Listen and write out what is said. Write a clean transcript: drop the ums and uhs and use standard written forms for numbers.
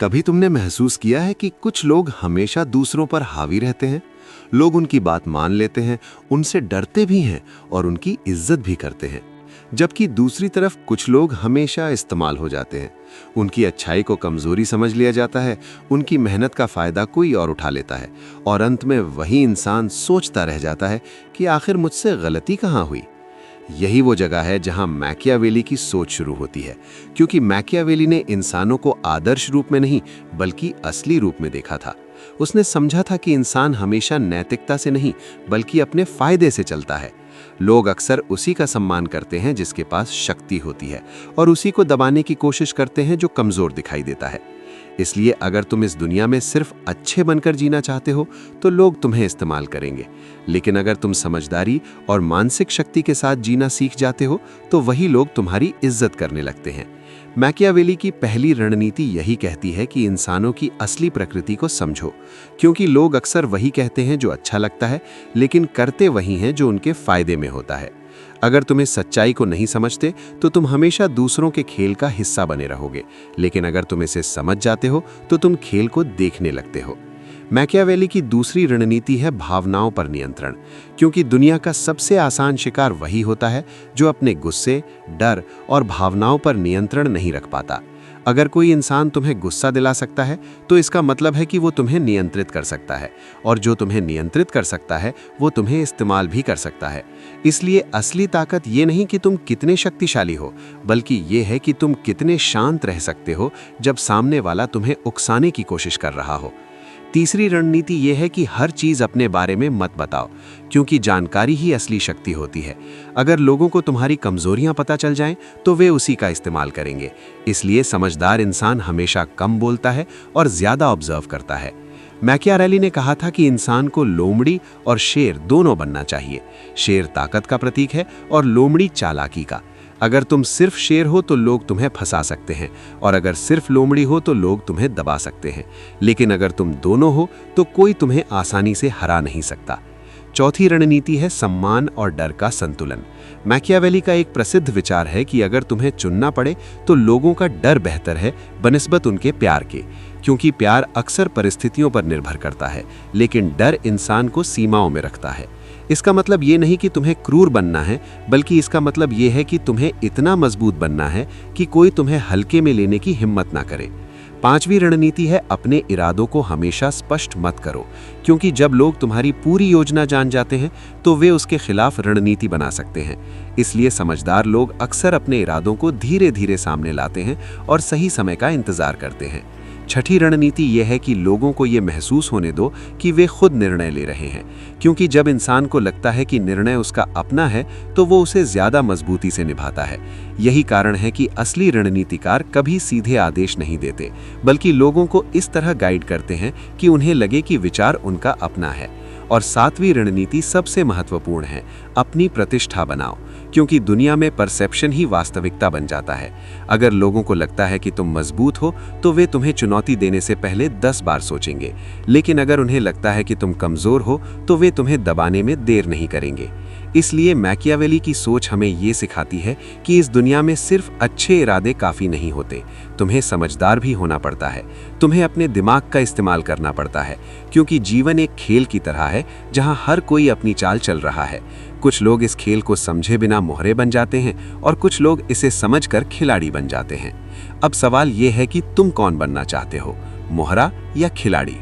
कभी तुमने महसूस किया है कि कुछ लोग हमेशा दूसरों पर हावी रहते हैं? लोग उनकी बात मान लेते हैं, उनसे डरते भी हैं और उनकी इज्जत भी करते हैं। जबकि दूसरी तरफ कुछ लोग हमेशा इस्तेमाल हो जाते हैं। उनकी अच्छाई को कमजोरी समझ लिया जाता है, उनकी मेहनत का फायदा कोई और उठा लेता है और अंत में वही इंसान सोचता रह जाता है कि आखिर मुझसे गलती कहाँ हुई। यही वो जगह है जहां मैकियावेली की सोच शुरू होती है, क्योंकि मैकियावेली ने इंसानों को आदर्श रूप में नहीं बल्कि असली रूप में देखा था। उसने समझा था कि इंसान हमेशा नैतिकता से नहीं बल्कि अपने फायदे से चलता है। लोग अक्सर उसी का सम्मान करते हैं जिसके पास शक्ति होती है और उसी को दबाने की कोशिश करते हैं जो कमजोर दिखाई देता है। इसलिए अगर तुम इस दुनिया में सिर्फ अच्छे बनकर जीना चाहते हो तो लोग तुम्हें इस्तेमाल करेंगे, लेकिन अगर तुम समझदारी और मानसिक शक्ति के साथ जीना सीख जाते हो तो वही लोग तुम्हारी इज्जत करने लगते हैं। मैकियावेली की पहली रणनीति यही कहती है कि इंसानों की असली प्रकृति को समझो, क्योंकि लोग अक्सर वही कहते हैं जो अच्छा लगता है, लेकिन करते वही हैं जो उनके फायदे में होता है। अगर तुम इस सच्चाई को नहीं समझते तो तुम हमेशा दूसरों के खेल का हिस्सा बने रहोगे, लेकिन अगर तुम इसे समझ जाते हो तो तुम खेल को देखने लगते हो। मैकियावेली की दूसरी रणनीति है भावनाओं पर नियंत्रण, क्योंकि दुनिया का सबसे आसान शिकार वही होता है जो अपने गुस्से, डर और भावनाओं पर नियंत्रण नहीं रख पाता। अगर कोई इंसान तुम्हें गुस्सा दिला सकता है तो इसका मतलब है कि वो तुम्हें नियंत्रित कर सकता है, और जो तुम्हें नियंत्रित कर सकता है वो तुम्हें इस्तेमाल भी कर सकता है। इसलिए असली ताकत ये नहीं कि तुम कितने शक्तिशाली हो, बल्कि ये है कि तुम कितने शांत रह सकते हो जब सामने वाला तुम्हें उकसाने की कोशिश कर रहा हो। तीसरी रणनीति यह है कि हर चीज अपने बारे में मत बताओ, क्योंकि जानकारी ही असली शक्ति होती है। अगर लोगों को तुम्हारी कमजोरियां पता चल जाएं, तो वे उसी का इस्तेमाल करेंगे। इसलिए समझदार इंसान हमेशा कम बोलता है और ज्यादा ऑब्जर्व करता है। मैकियावेली ने कहा था कि इंसान को लोमड़ी और शेर दोनों बनना चाहिए। शेर ताकत का प्रतीक है और लोमड़ी चालाकी का। अगर तुम सिर्फ शेर हो तो लोग तुम्हें फंसा सकते हैं, और अगर सिर्फ लोमड़ी हो तो लोग तुम्हें दबा सकते हैं। लेकिन अगर तुम दोनों हो तो कोई तुम्हें आसानी से हरा नहीं सकता। चौथी रणनीति है सम्मान और डर का संतुलन। मैकियावेली का एक प्रसिद्ध विचार है कि अगर तुम्हें चुनना पड़े तो लोगों का डर बेहतर है बनिस्बत उनके प्यार के, क्योंकि प्यार अक्सर परिस्थितियों पर निर्भर करता है, लेकिन डर इंसान को सीमाओं में रखता है। इसका मतलब ये नहीं कि तुम्हें क्रूर बनना है, बल्कि इसका मतलब ये है कि तुम्हें इतना मजबूत बनना है कि कोई तुम्हें हल्के में लेने की हिम्मत ना करे। पांचवी रणनीति है अपने इरादों को हमेशा स्पष्ट मत करो, क्योंकि जब लोग तुम्हारी पूरी योजना जान जाते हैं तो वे उसके खिलाफ रणनीति बना सकते हैं। इसलिए समझदार लोग अक्सर अपने इरादों को धीरे धीरे सामने लाते हैं और सही समय का इंतजार करते हैं। छठी रणनीति यह है कि लोगों को यह महसूस होने दो कि वे खुद निर्णय ले रहे हैं, क्योंकि जब इंसान को लगता है कि निर्णय उसका अपना है तो वो उसे ज्यादा मजबूती से निभाता है। यही कारण है कि असली रणनीतिकार कभी सीधे आदेश नहीं देते, बल्कि लोगों को इस तरह गाइड करते हैं कि उन्हें लगे कि विचार उनका अपना है। और सातवीं रणनीति सबसे महत्वपूर्ण है, अपनी प्रतिष्ठा बनाओ, क्योंकि दुनिया में परसेप्शन ही वास्तविकता बन जाता है। अगर लोगों को लगता है कि तुम मजबूत हो तो वे तुम्हें चुनौती देने से पहले 10 बार सोचेंगे, लेकिन अगर उन्हें लगता है कि तुम कमजोर हो तो वे तुम्हें दबाने में देर नहीं करेंगे। इसलिए मैकियावेली की सोच हमें ये सिखाती है कि इस दुनिया में सिर्फ अच्छे इरादे काफी नहीं होते, तुम्हें समझदार भी होना पड़ता है, तुम्हें अपने दिमाग का इस्तेमाल करना पड़ता है, क्योंकि जीवन एक खेल की तरह है जहां हर कोई अपनी चाल चल रहा है। कुछ लोग इस खेल को समझे बिना मोहरे बन जाते हैं और कुछ लोग इसे समझकर खिलाड़ी बन जाते हैं। अब सवाल ये है कि तुम कौन बनना चाहते हो, मोहरा या खिलाड़ी?